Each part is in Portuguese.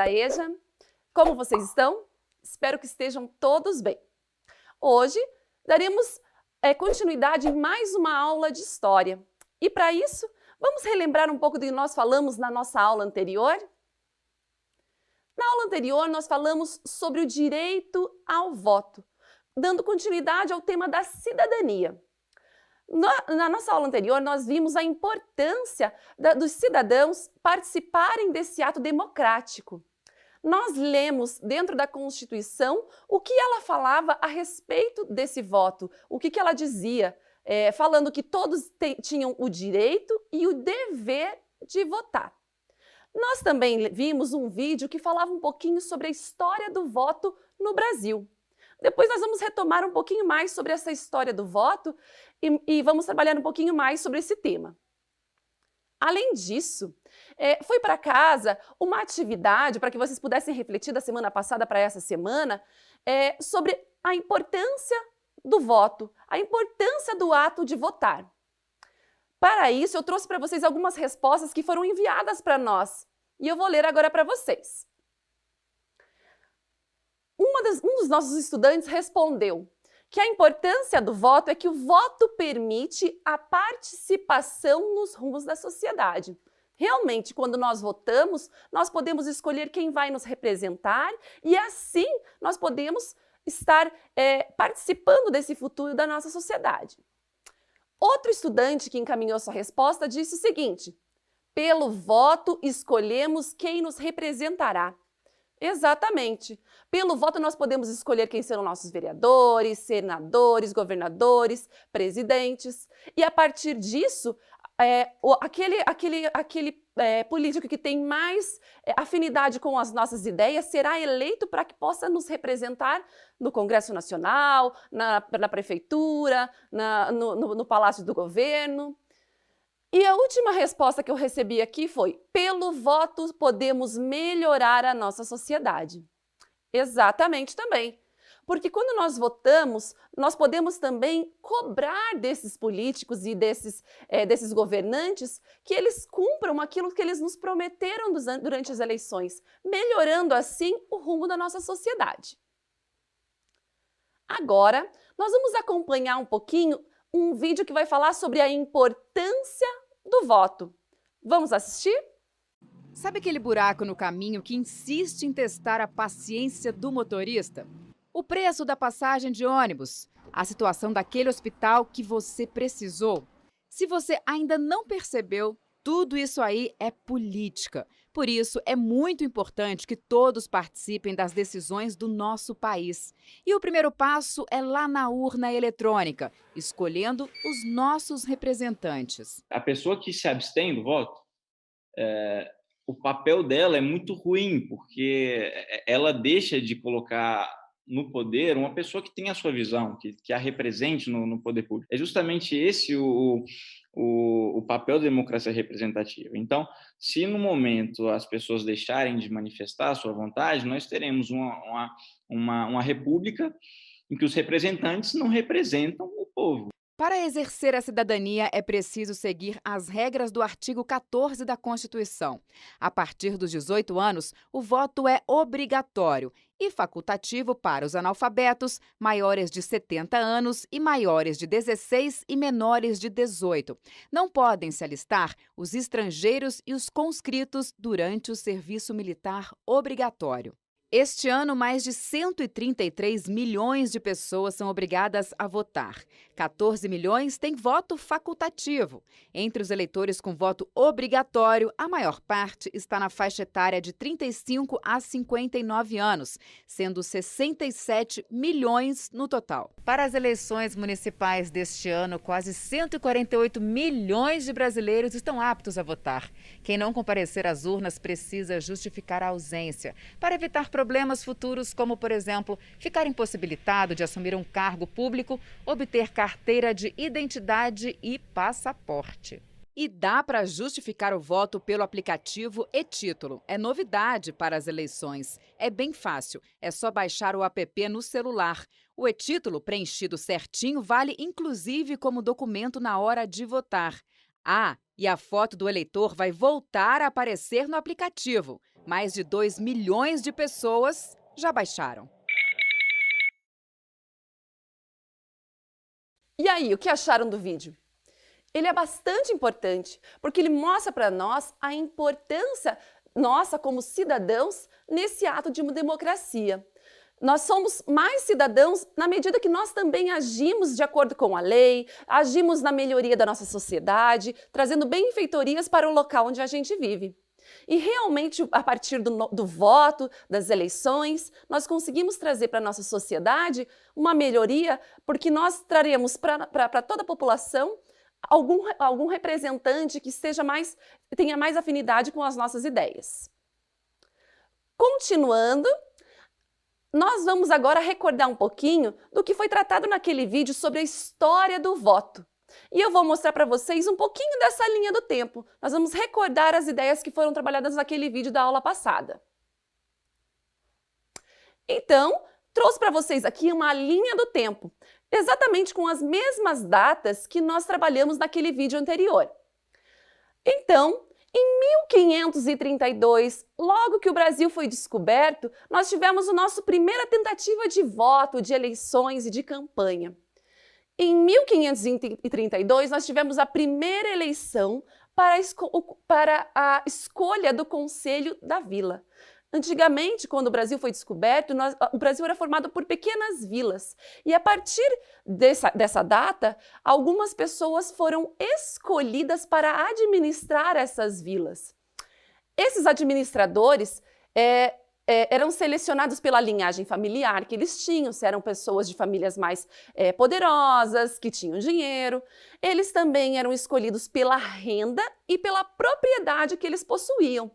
da EJA. Como vocês estão? Espero que estejam todos bem. Hoje daremos continuidade em mais uma aula de História. E para isso, vamos relembrar um pouco do que nós falamos na nossa aula anterior? Na aula anterior, nós falamos sobre o direito ao voto, dando continuidade ao tema da cidadania. Na nossa aula anterior, nós vimos a importância dos cidadãos participarem desse ato democrático. Nós lemos dentro da Constituição o que ela falava a respeito desse voto, o que ela dizia, falando que todos tinham o direito e o dever de votar. Nós também vimos um vídeo que falava um pouquinho sobre a história do voto no Brasil. Depois nós vamos retomar um pouquinho mais sobre essa história do voto e vamos trabalhar um pouquinho mais sobre esse tema. Além disso, foi para casa uma atividade para que vocês pudessem refletir da semana passada para essa semana sobre a importância do voto, a importância do ato de votar. Para isso, eu trouxe para vocês algumas respostas que foram enviadas para nós e eu vou ler agora para vocês. Um dos nossos estudantes respondeu que a importância do voto é que o voto permite a participação nos rumos da sociedade. Realmente, quando nós votamos, nós podemos escolher quem vai nos representar e assim nós podemos estar participando desse futuro da nossa sociedade. Outro estudante que encaminhou sua resposta disse o seguinte: pelo voto escolhemos quem nos representará. Exatamente. Pelo voto nós podemos escolher quem serão nossos vereadores, senadores, governadores, presidentes. E a partir disso, aquele político que tem mais afinidade com as nossas ideias será eleito para que possa nos representar no Congresso Nacional, na prefeitura, no Palácio do Governo. E a última resposta que eu recebi aqui foi: pelo voto podemos melhorar a nossa sociedade. Exatamente também. Porque quando nós votamos, nós podemos também cobrar desses políticos e desses governantes que eles cumpram aquilo que eles nos prometeram durante as eleições, melhorando assim o rumo da nossa sociedade. Agora, nós vamos acompanhar um pouquinho um vídeo que vai falar sobre a importância do voto. Vamos assistir? Sabe aquele buraco no caminho que insiste em testar a paciência do motorista? O preço da passagem de ônibus? A situação daquele hospital que você precisou? Se você ainda não percebeu, tudo isso aí é política. Por isso, é muito importante que todos participem das decisões do nosso país. E o primeiro passo é lá na urna eletrônica, escolhendo os nossos representantes. A pessoa que se abstém do voto, o papel dela é muito ruim, porque ela deixa de colocar no poder uma pessoa que tem a sua visão, que a represente no poder público. É justamente esse o papel da democracia representativa. Então, se no momento as pessoas deixarem de manifestar a sua vontade, nós teremos uma república em que os representantes não representam o povo. Para exercer a cidadania, é preciso seguir as regras do artigo 14 da Constituição. A partir dos 18 anos, o voto é obrigatório e facultativo para os analfabetos, maiores de 70 anos e maiores de 16 e menores de 18. Não podem se alistar os estrangeiros e os conscritos durante o serviço militar obrigatório. Este ano, mais de 133 milhões de pessoas são obrigadas a votar. 14 milhões têm voto facultativo. Entre os eleitores com voto obrigatório, a maior parte está na faixa etária de 35 a 59 anos, sendo 67 milhões no total. Para as eleições municipais deste ano, quase 148 milhões de brasileiros estão aptos a votar. Quem não comparecer às urnas precisa justificar a ausência, para evitar problemas futuros como, por exemplo, ficar impossibilitado de assumir um cargo público, obter carteira de identidade e passaporte. E dá para justificar o voto pelo aplicativo e-Título. É novidade para as eleições. É bem fácil, é só baixar o app no celular. O e-Título, preenchido certinho, vale inclusive como documento na hora de votar. Ah, e a foto do eleitor vai voltar a aparecer no aplicativo. Mais de 2 milhões de pessoas já baixaram. E aí, o que acharam do vídeo? Ele é bastante importante, porque ele mostra para nós a importância nossa como cidadãos nesse ato de uma democracia. Nós somos mais cidadãos na medida que nós também agimos de acordo com a lei, agimos na melhoria da nossa sociedade, trazendo benfeitorias para o local onde a gente vive. E realmente, a partir do voto, das eleições, nós conseguimos trazer para a nossa sociedade uma melhoria, porque nós traremos para toda a população algum representante que tenha mais afinidade com as nossas ideias. Continuando, nós vamos agora recordar um pouquinho do que foi tratado naquele vídeo sobre a história do voto. E eu vou mostrar para vocês um pouquinho dessa linha do tempo. Nós vamos recordar as ideias que foram trabalhadas naquele vídeo da aula passada. Então, trouxe para vocês aqui uma linha do tempo, exatamente com as mesmas datas que nós trabalhamos naquele vídeo anterior. Então, em 1532, logo que o Brasil foi descoberto, nós tivemos a nossa primeira tentativa de voto, de eleições e de campanha. Em 1532, nós tivemos a primeira eleição para a escolha do Conselho da Vila. Antigamente, quando o Brasil foi descoberto, o Brasil era formado por pequenas vilas. E a partir dessa data, algumas pessoas foram escolhidas para administrar essas vilas. Esses administradores eram selecionados pela linhagem familiar que eles tinham, se eram pessoas de famílias mais poderosas, que tinham dinheiro. Eles também eram escolhidos pela renda e pela propriedade que eles possuíam.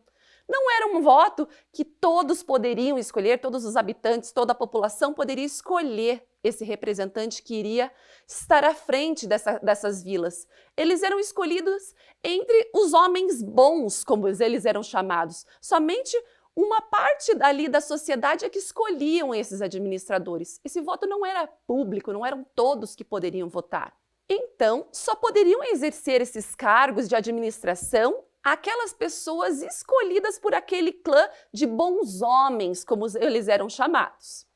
Não era um voto que todos poderiam escolher, todos os habitantes, toda a população poderia escolher esse representante que iria estar à frente dessas vilas. Eles eram escolhidos entre os homens bons, como eles eram chamados. Somente uma parte ali da sociedade é que escolhiam esses administradores. Esse voto não era público, não eram todos que poderiam votar. Então, só poderiam exercer esses cargos de administração aquelas pessoas escolhidas por aquele clã de bons homens, como eles eram chamados.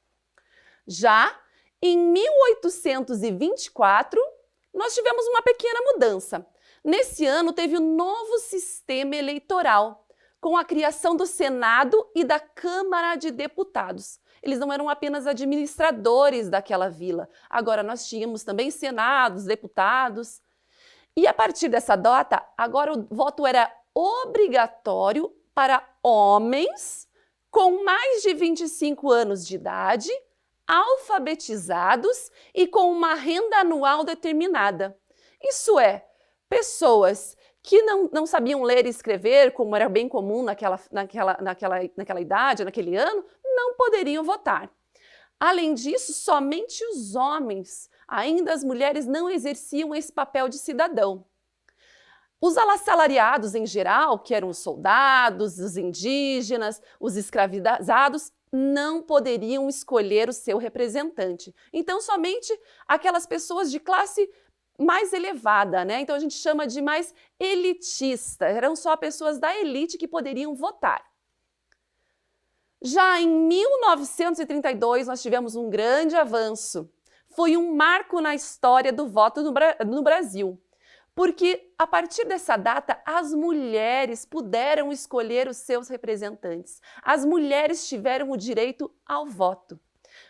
Já em 1824, nós tivemos uma pequena mudança. Nesse ano, teve um novo sistema eleitoral, com a criação do Senado e da Câmara de Deputados. Eles não eram apenas administradores daquela vila. Agora nós tínhamos também senados, deputados. E a partir dessa data, agora o voto era obrigatório para homens com mais de 25 anos de idade, alfabetizados e com uma renda anual determinada. Isso é, pessoas que não sabiam ler e escrever, como era bem comum naquela idade, naquele ano, não poderiam votar. Além disso, somente os homens, ainda as mulheres, não exerciam esse papel de cidadão. Os assalariados em geral, que eram os soldados, os indígenas, os escravizados, não poderiam escolher o seu representante. Então, somente aquelas pessoas de classe mais elevada, né? Então a gente chama de mais elitista. Eram só pessoas da elite que poderiam votar. Já em 1932, nós tivemos um grande avanço. Foi um marco na história do voto no Brasil, porque a partir dessa data, as mulheres puderam escolher os seus representantes. As mulheres tiveram o direito ao voto.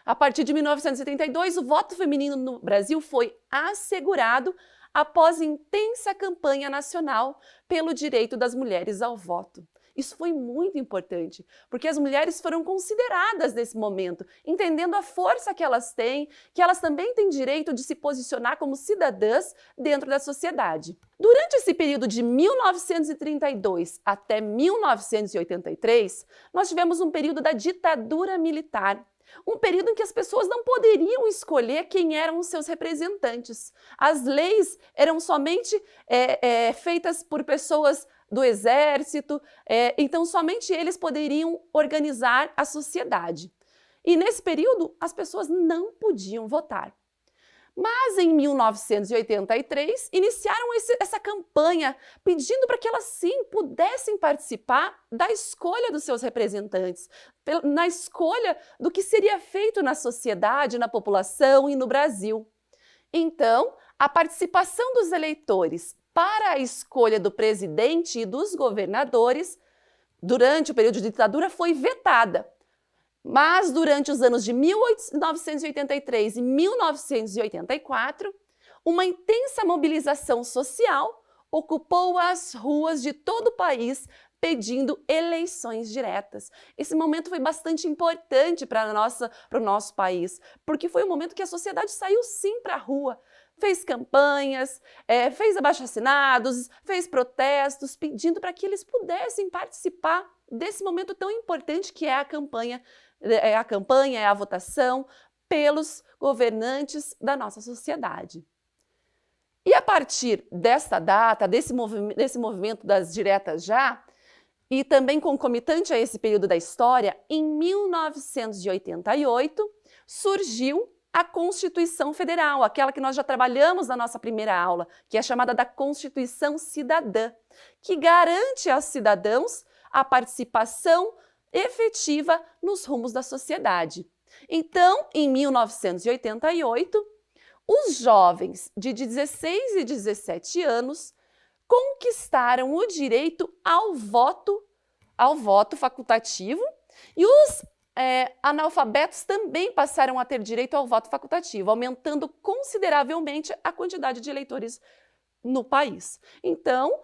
A partir de 1932, o voto feminino no Brasil foi assegurado após intensa campanha nacional pelo direito das mulheres ao voto. Isso foi muito importante, porque as mulheres foram consideradas nesse momento, entendendo a força que elas têm, que elas também têm direito de se posicionar como cidadãs dentro da sociedade. Durante esse período de 1932 até 1983, nós tivemos um período da ditadura militar. Um período em que as pessoas não poderiam escolher quem eram os seus representantes. As leis eram somente feitas por pessoas do exército, então somente eles poderiam organizar a sociedade. E nesse período, as pessoas não podiam votar. Mas em 1983, iniciaram essa campanha pedindo para que elas sim pudessem participar da escolha dos seus representantes, na escolha do que seria feito na sociedade, na população e no Brasil. Então, a participação dos eleitores para a escolha do presidente e dos governadores durante o período de ditadura foi vetada. Mas durante os anos de 1983 e 1984, uma intensa mobilização social ocupou as ruas de todo o país pedindo eleições diretas. Esse momento foi bastante importante para o nosso país, porque foi um momento que a sociedade saiu sim para a rua, fez campanhas, fez abaixo-assinados, fez protestos, pedindo para que eles pudessem participar desse momento tão importante que é a campanha, a votação pelos governantes da nossa sociedade. E a partir desta data, desse movimento das diretas já, e também concomitante a esse período da história, em 1988 surgiu a Constituição Federal, aquela que nós já trabalhamos na nossa primeira aula, que é chamada da Constituição Cidadã, que garante aos cidadãos a participação efetiva nos rumos da sociedade. Então, em 1988, os jovens de 16 e 17 anos conquistaram o direito ao voto facultativo e os analfabetos também passaram a ter direito ao voto facultativo, aumentando consideravelmente a quantidade de eleitores no país. Então,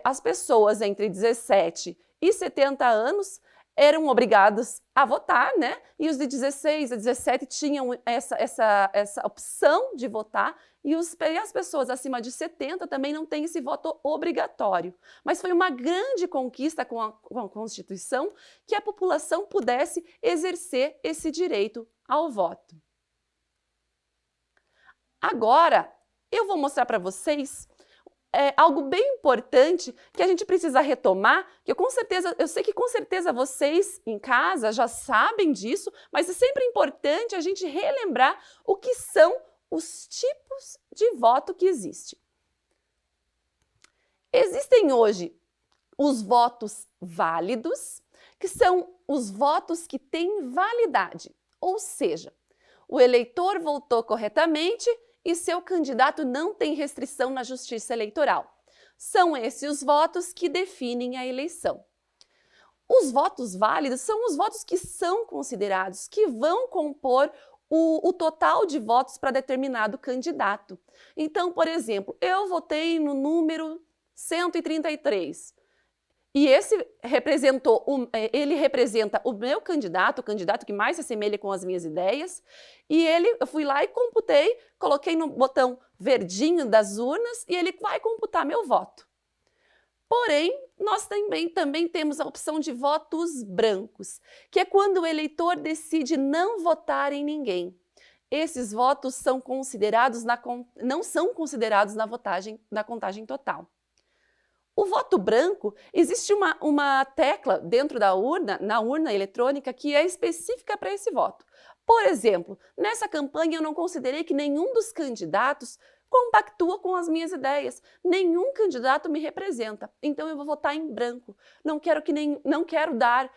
as pessoas entre 17 e 70 anos eram obrigados a votar, né? E os de 16 a 17 tinham essa opção de votar, e as pessoas acima de 70 também não têm esse voto obrigatório. Mas foi uma grande conquista com a Constituição que a população pudesse exercer esse direito ao voto. Agora, eu vou mostrar para vocês algo bem importante que a gente precisa retomar, que eu sei que com certeza vocês em casa já sabem disso, mas é sempre importante a gente relembrar o que são os tipos de voto que existem. Existem hoje os votos válidos, que são os votos que têm validade, ou seja, o eleitor votou corretamente e seu candidato não tem restrição na Justiça Eleitoral. São esses os votos que definem a eleição. Os votos válidos são os votos que são considerados, que vão compor o total de votos para determinado candidato. Então, por exemplo, eu votei no número 133. E ele representa o meu candidato, o candidato que mais se assemelha com as minhas ideias, e eu fui lá e computei, coloquei no botão verdinho das urnas e ele vai computar meu voto. Porém, nós também temos a opção de votos brancos, que é quando o eleitor decide não votar em ninguém. Esses votos não são considerados na contagem total. O voto branco, existe uma tecla dentro da urna, na urna eletrônica, que é específica para esse voto. Por exemplo, nessa campanha eu não considerei que nenhum dos candidatos compactua com as minhas ideias. Nenhum candidato me representa, então eu vou votar em branco. Não quero dar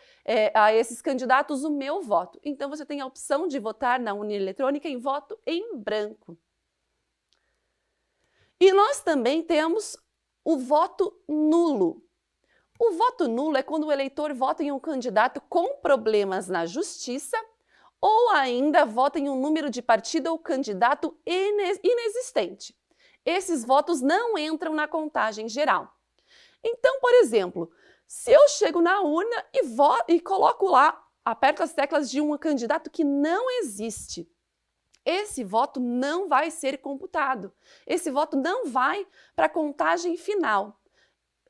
a esses candidatos o meu voto. Então você tem a opção de votar na urna eletrônica em voto em branco. E nós também temos o voto nulo. O voto nulo é quando o eleitor vota em um candidato com problemas na justiça ou ainda vota em um número de partido ou candidato inexistente. Esses votos não entram na contagem geral. Então, por exemplo, se eu chego na urna e coloco lá, aperto as teclas de um candidato que não existe, esse voto não vai ser computado. Esse voto não vai para a contagem final.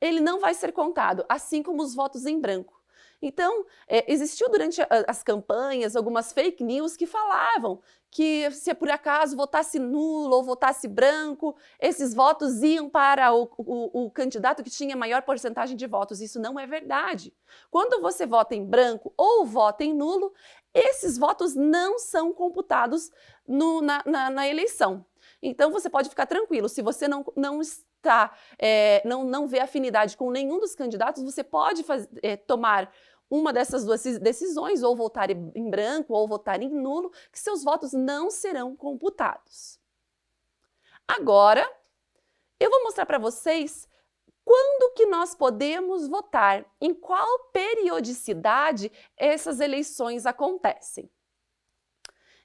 Ele não vai ser contado, assim como os votos em branco. Então, existiu durante as campanhas algumas fake news que falavam que se por acaso votasse nulo ou votasse branco, esses votos iam para o candidato que tinha maior porcentagem de votos. Isso não é verdade. Quando você vota em branco ou vota em nulo, esses votos não são computados na eleição. Então, você pode ficar tranquilo. Se você não vê afinidade com nenhum dos candidatos, você pode tomar uma dessas duas decisões, ou votar em branco ou votar em nulo, que seus votos não serão computados. Agora, eu vou mostrar para vocês quando que nós podemos votar, em qual periodicidade essas eleições acontecem.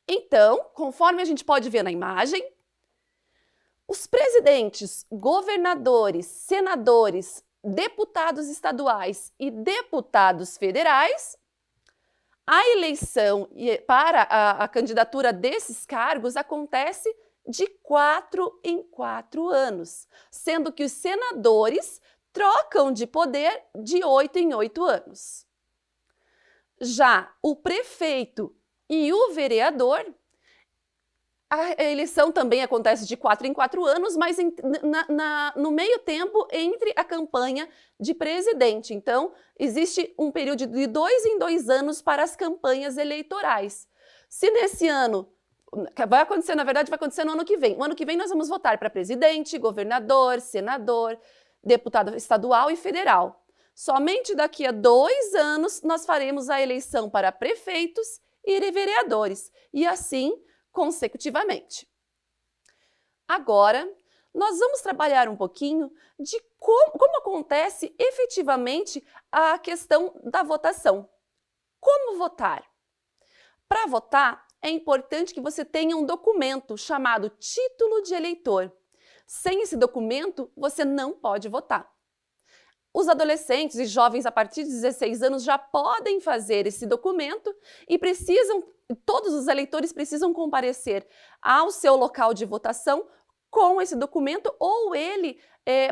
Então, conforme a gente pode ver na imagem, os presidentes, governadores, senadores, deputados estaduais e deputados federais, a eleição para a candidatura desses cargos acontece de 4 em 4 anos, sendo que os senadores trocam de poder de 8 em 8 anos. Já o prefeito e o vereador, a eleição também acontece de 4 em 4 anos, mas no meio tempo entre a campanha de presidente. Então, existe um período de 2 em 2 anos para as campanhas eleitorais. Se nesse ano, vai acontecer, na verdade, vai acontecer no ano que vem. No ano que vem nós vamos votar para presidente, governador, senador, deputado estadual e federal. Somente daqui a 2 anos nós faremos a eleição para prefeitos e vereadores, e assim consecutivamente. Agora, nós vamos trabalhar um pouquinho de como acontece efetivamente a questão da votação. Como votar? Para votar, é importante que você tenha um documento chamado título de eleitor. Sem esse documento, você não pode votar. Os adolescentes e jovens a partir de 16 anos já podem fazer esse documento e todos os eleitores precisam comparecer ao seu local de votação com esse documento ou ele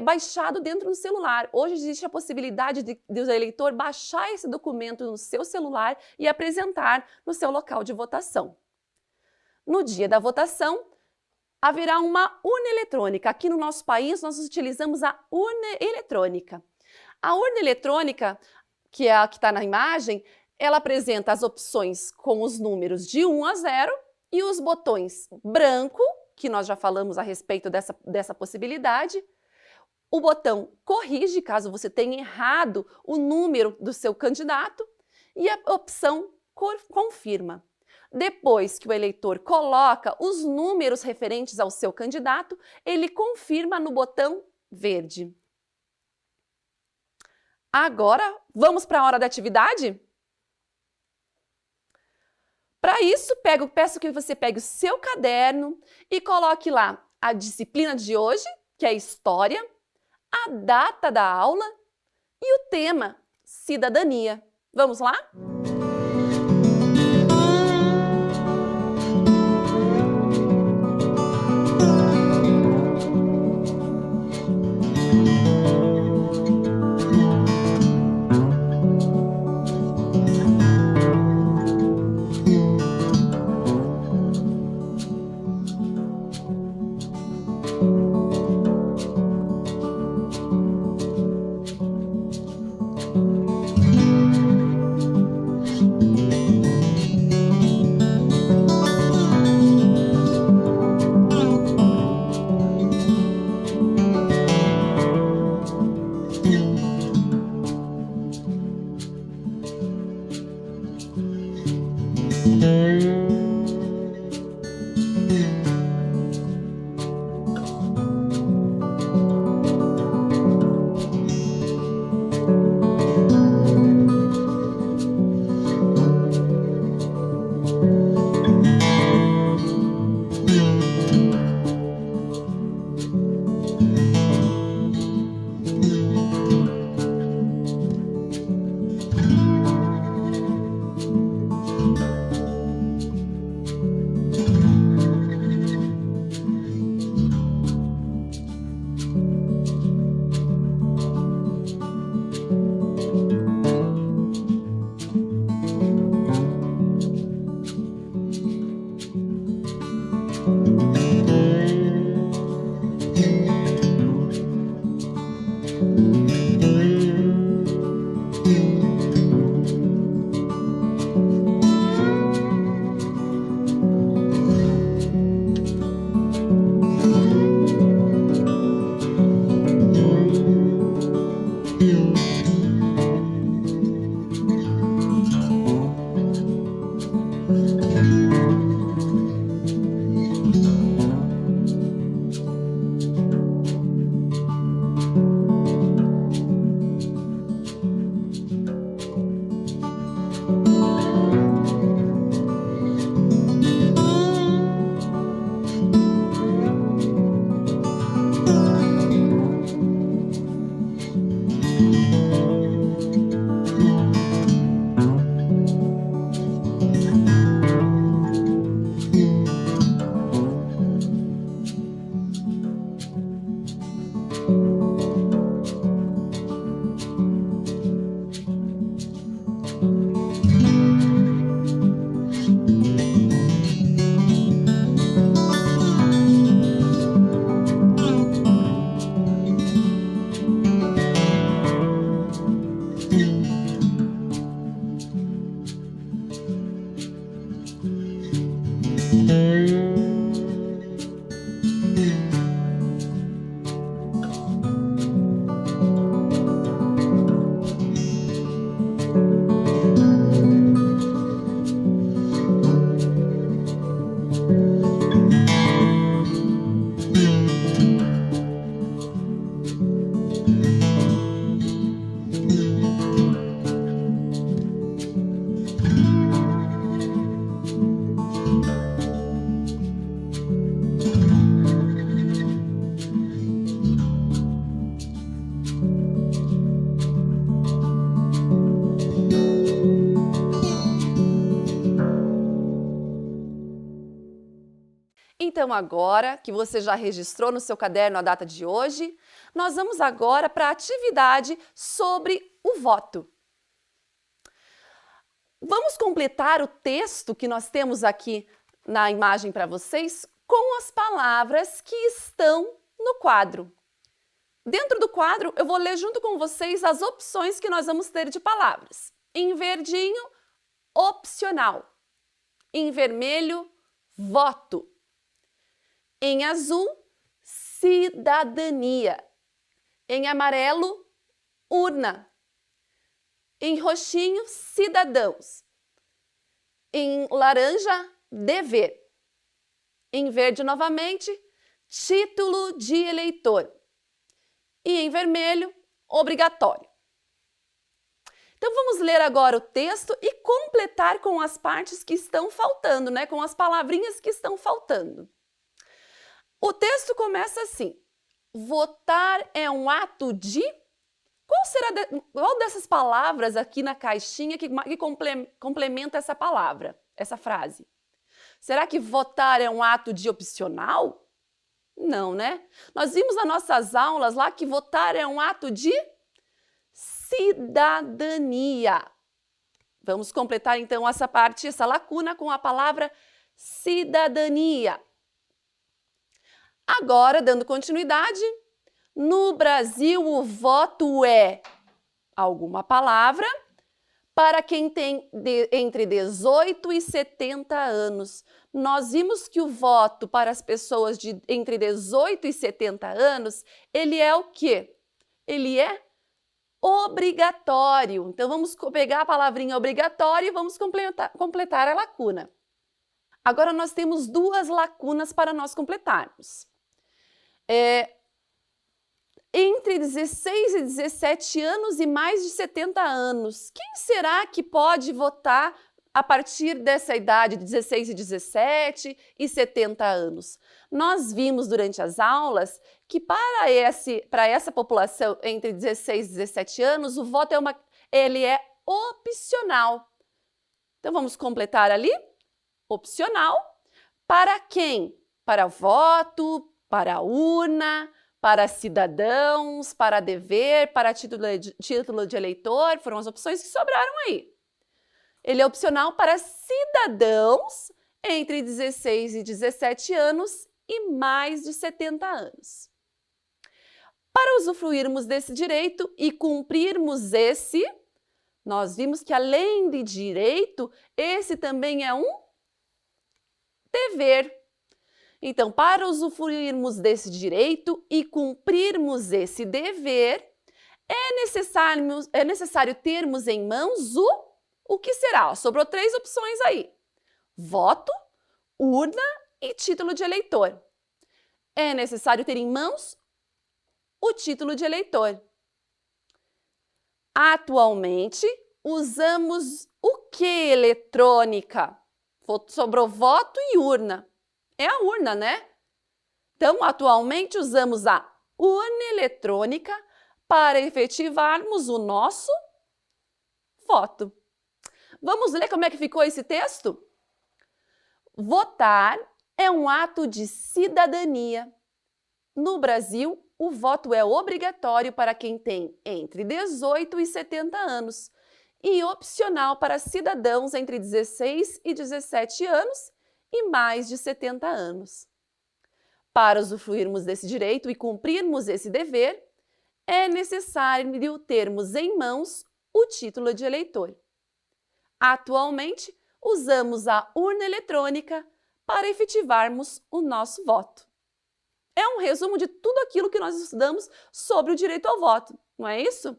baixado dentro do celular. Hoje existe a possibilidade do eleitor baixar esse documento no seu celular e apresentar no seu local de votação. No dia da votação, haverá uma urna eletrônica. Aqui no nosso país, nós utilizamos a urna eletrônica. A urna eletrônica, que é a que está na imagem, ela apresenta as opções com os números de 1 a 0 e os botões branco, que nós já falamos a respeito dessa possibilidade, o botão corrige, caso você tenha errado o número do seu candidato, e a opção confirma. Depois que o eleitor coloca os números referentes ao seu candidato, ele confirma no botão verde. Agora, vamos para a hora da atividade? Para isso, peço que você pegue o seu caderno e coloque lá a disciplina de hoje, que é História, a data da aula e o tema, Cidadania. Vamos lá? Então, agora que você já registrou no seu caderno a data de hoje, nós vamos agora para a atividade sobre o voto. Vamos completar o texto que nós temos aqui na imagem para vocês com as palavras que estão no quadro. Dentro do quadro, eu vou ler junto com vocês as opções que nós vamos ter de palavras. Em verdinho, opcional. Em vermelho, voto. Em azul, cidadania. Em amarelo, urna. Em roxinho, cidadãos. Em laranja, dever. Em verde, novamente, título de eleitor. E em vermelho, obrigatório. Então, vamos ler agora o texto e completar com as partes que estão faltando, né? Com as palavrinhas que estão faltando. O texto começa assim: votar é um ato de... Qual dessas palavras aqui na caixinha que complementa essa palavra, essa frase? Será que votar é um ato de opcional? Não, né? Nós vimos nas nossas aulas lá que votar é um ato de cidadania. Vamos completar então essa parte, essa lacuna com a palavra cidadania. Agora, dando continuidade, no Brasil o voto é alguma palavra para quem tem entre 18 e 70 anos. Nós vimos que o voto para as pessoas de entre 18 e 70 anos, ele é o quê? Ele é obrigatório. Então, vamos pegar a palavrinha obrigatório e vamos completar a lacuna. Agora, nós temos duas lacunas para nós completarmos. Entre 16 e 17 anos e mais de 70 anos. Quem será que pode votar a partir dessa idade de 16 e 17 e 70 anos? Nós vimos durante as aulas que para essa população entre 16 e 17 anos, o voto ele é opcional. Então, vamos completar ali. Opcional. Para quem? Para voto, para a urna, para cidadãos, para dever, para título de eleitor, foram as opções que sobraram aí. Ele é opcional para cidadãos entre 16 e 17 anos e mais de 70 anos. Para usufruirmos desse direito e cumprirmos esse, nós vimos que além de direito, esse também é um dever. Então, para usufruirmos desse direito e cumprirmos esse dever, é necessário termos em mãos o que será? Sobrou 3 opções aí: voto, urna e título de eleitor. É necessário ter em mãos o título de eleitor. Atualmente, usamos o que eletrônica? Sobrou voto e urna. É a urna, né? Então, atualmente usamos a urna eletrônica para efetivarmos o nosso voto. Vamos ler como é que ficou esse texto? Votar é um ato de cidadania. No Brasil, o voto é obrigatório para quem tem entre 18 e 70 anos e opcional para cidadãos entre 16 e 17 anos e mais de 70 anos. Para usufruirmos desse direito e cumprirmos esse dever, é necessário termos em mãos o título de eleitor. Atualmente, usamos a urna eletrônica para efetivarmos o nosso voto. É um resumo de tudo aquilo que nós estudamos sobre o direito ao voto, não é isso?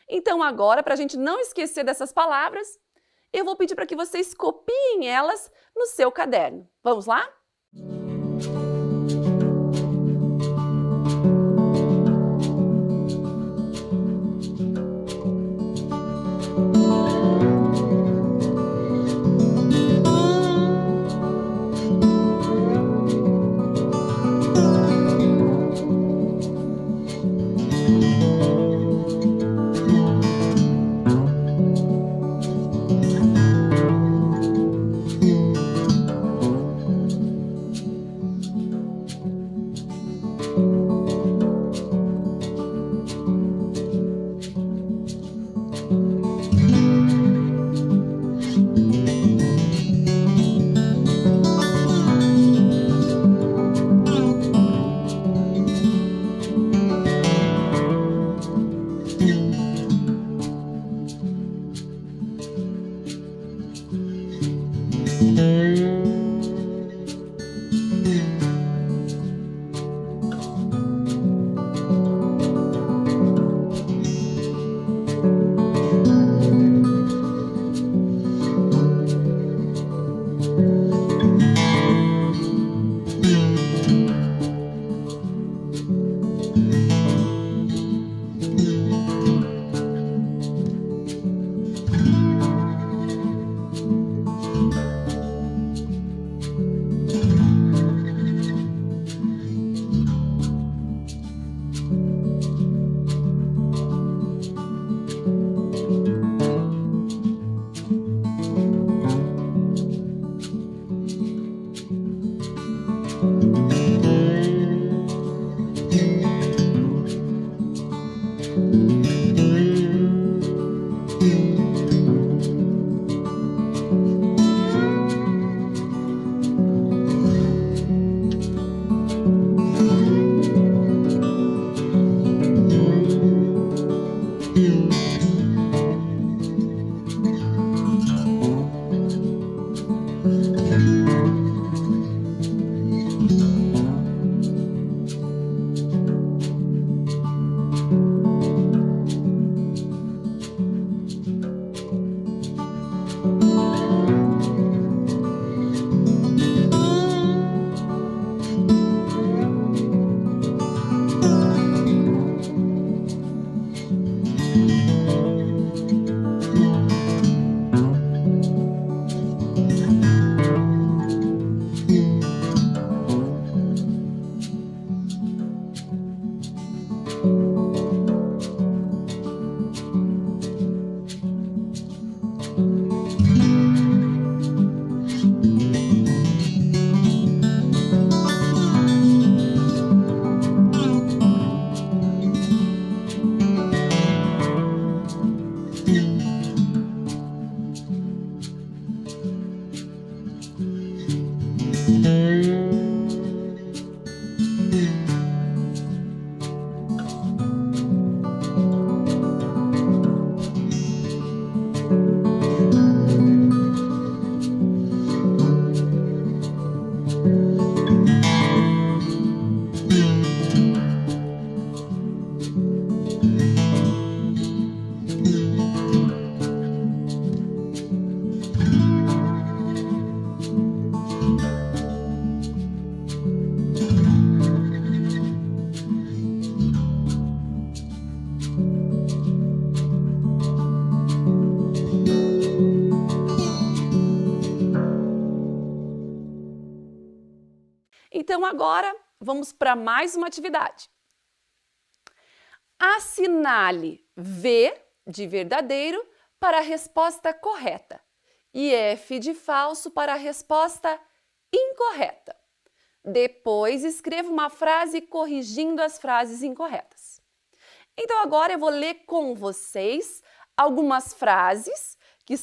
Então agora, para a gente não esquecer dessas palavras, eu vou pedir para que vocês copiem elas no seu caderno. Vamos lá? Então agora vamos para mais uma atividade. Assinale V de verdadeiro para a resposta correta e F de falso para a resposta incorreta. Depois, escreva uma frase corrigindo as frases incorretas. Então, agora eu vou ler com vocês algumas frases que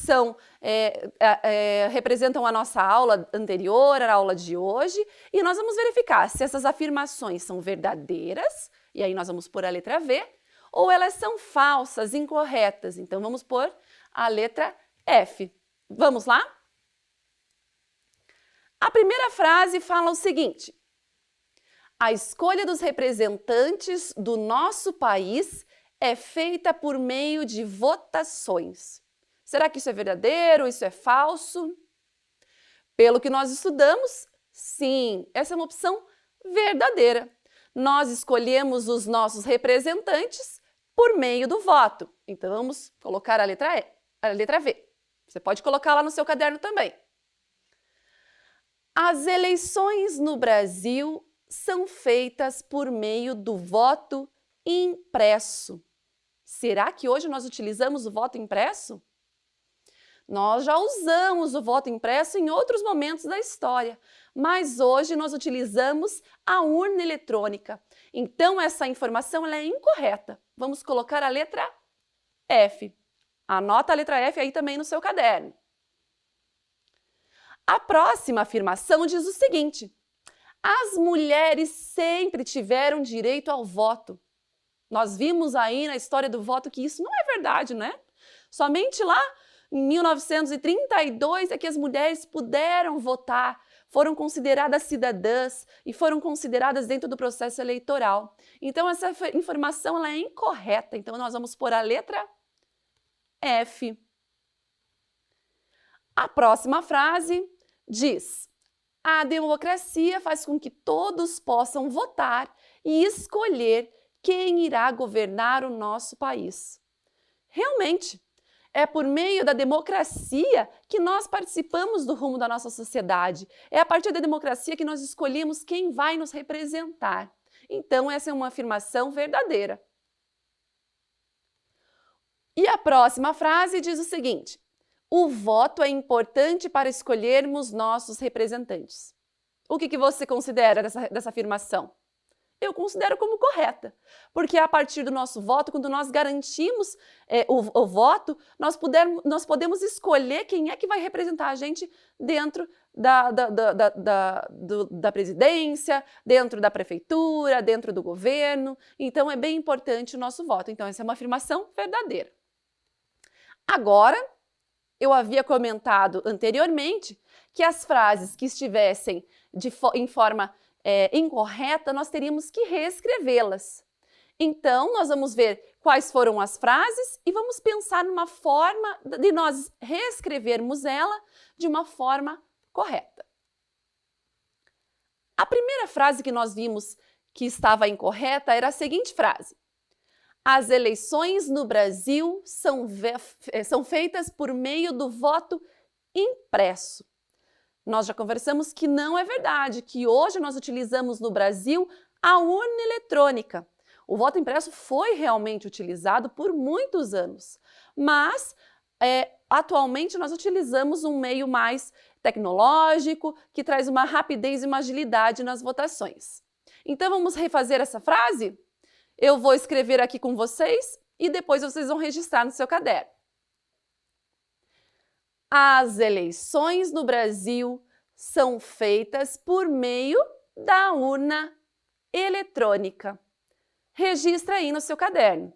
representam a nossa aula anterior, a aula de hoje, e nós vamos verificar se essas afirmações são verdadeiras, e aí nós vamos pôr a letra V, ou elas são falsas, incorretas. Então, vamos pôr a letra F. Vamos lá? A primeira frase fala o seguinte: a escolha dos representantes do nosso país é feita por meio de votações. Será que isso é verdadeiro? Isso é falso? Pelo que nós estudamos, sim, essa é uma opção verdadeira. Nós escolhemos os nossos representantes por meio do voto. Então, vamos colocar a letra V. Você pode colocar lá no seu caderno também. As eleições no Brasil são feitas por meio do voto impresso. Será que hoje nós utilizamos o voto impresso? Nós já usamos o voto impresso em outros momentos da história, mas hoje nós utilizamos a urna eletrônica. Então, essa informação ela é incorreta. Vamos colocar a letra F. Anota a letra F aí também no seu caderno. A próxima afirmação diz o seguinte: as mulheres sempre tiveram direito ao voto. Nós vimos aí na história do voto que isso não é verdade, né? Somente lá em 1932 é que as mulheres puderam votar, foram consideradas cidadãs e foram consideradas dentro do processo eleitoral. Então, essa informação ela é incorreta. Então, nós vamos pôr a letra F. A próxima frase diz: a democracia faz com que todos possam votar e escolher quem irá governar o nosso país. Realmente, é por meio da democracia que nós participamos do rumo da nossa sociedade. É a partir da democracia que nós escolhemos quem vai nos representar. Então, essa é uma afirmação verdadeira. E a próxima frase diz o seguinte: o voto é importante para escolhermos nossos representantes. O que você considera dessa afirmação? Eu considero como correta, porque a partir do nosso voto, quando nós garantimos o voto, nós podemos escolher quem é que vai representar a gente dentro da presidência, dentro da prefeitura, dentro do governo. Então, é bem importante o nosso voto. Então, essa é uma afirmação verdadeira. Agora, eu havia comentado anteriormente que as frases que estivessem em forma incorreta, nós teríamos que reescrevê-las. Então, nós vamos ver quais foram as frases e vamos pensar numa forma de nós reescrevermos ela de uma forma correta. A primeira frase que nós vimos que estava incorreta era a seguinte frase: as eleições no Brasil são feitas por meio do voto impresso. Nós já conversamos que não é verdade, que hoje nós utilizamos no Brasil a urna eletrônica. O voto impresso foi realmente utilizado por muitos anos, mas atualmente nós utilizamos um meio mais tecnológico, que traz uma rapidez e uma agilidade nas votações. Então vamos refazer essa frase? Eu vou escrever aqui com vocês e depois vocês vão registrar no seu caderno. As eleições no Brasil são feitas por meio da urna eletrônica. Registra aí no seu caderno.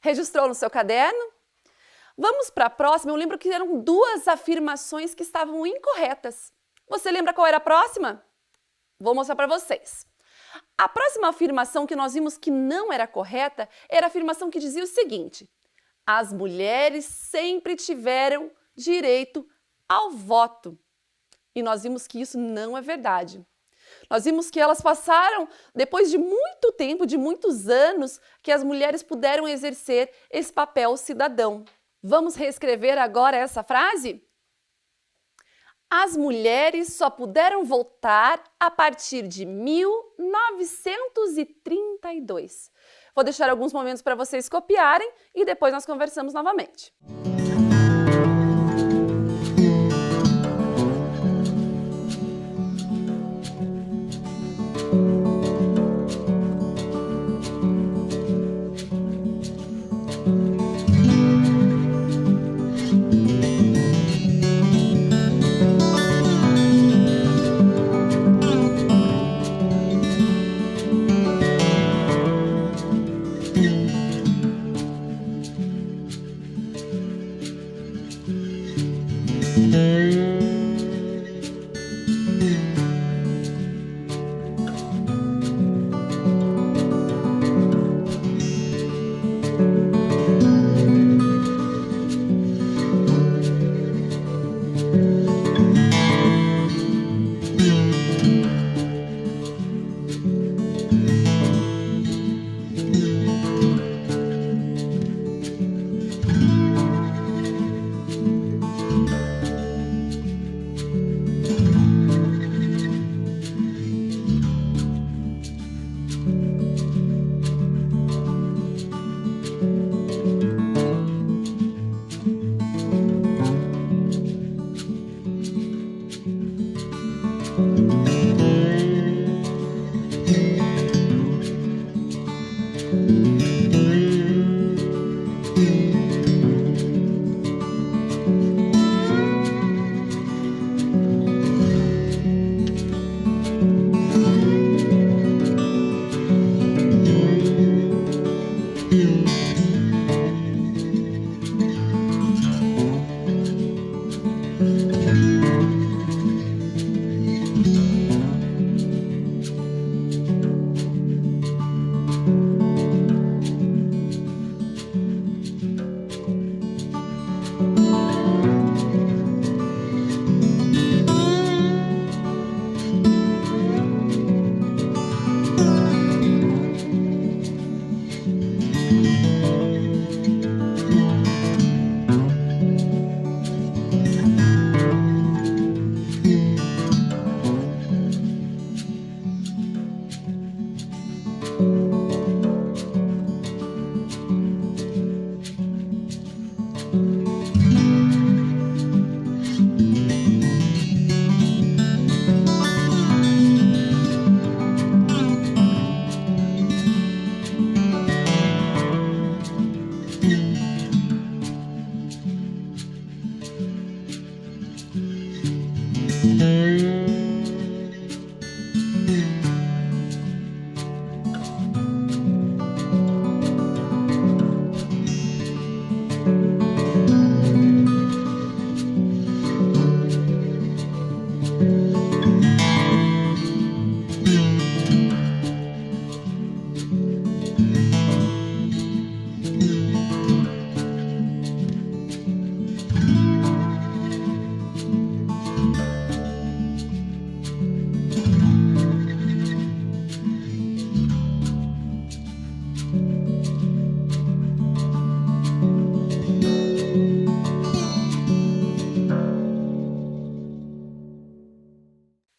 Registrou no seu caderno? Vamos para a próxima. Eu lembro que eram duas afirmações que estavam incorretas. Você lembra qual era a próxima? Vou mostrar para vocês. A próxima afirmação que nós vimos que não era correta era a afirmação que dizia o seguinte: as mulheres sempre tiveram direito ao voto. E nós vimos que isso não é verdade. Nós vimos que elas passaram, depois de muito tempo, de muitos anos, que as mulheres puderam exercer esse papel cidadão. Vamos reescrever agora essa frase? As mulheres só puderam votar a partir de 1932. Vou deixar alguns momentos para vocês copiarem e depois nós conversamos novamente.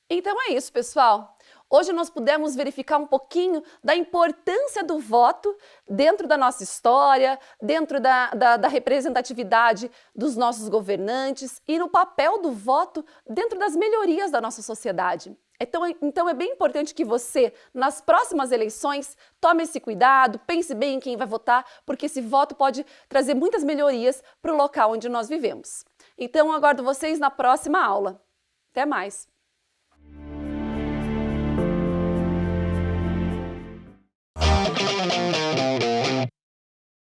Então é isso, pessoal. Hoje nós pudemos verificar um pouquinho da importância do voto dentro da nossa história, dentro da representatividade dos nossos governantes e no papel do voto dentro das melhorias da nossa sociedade. Então é bem importante que você, nas próximas eleições, tome esse cuidado, pense bem em quem vai votar, porque esse voto pode trazer muitas melhorias para o local onde nós vivemos. Então aguardo vocês na próxima aula. Até mais!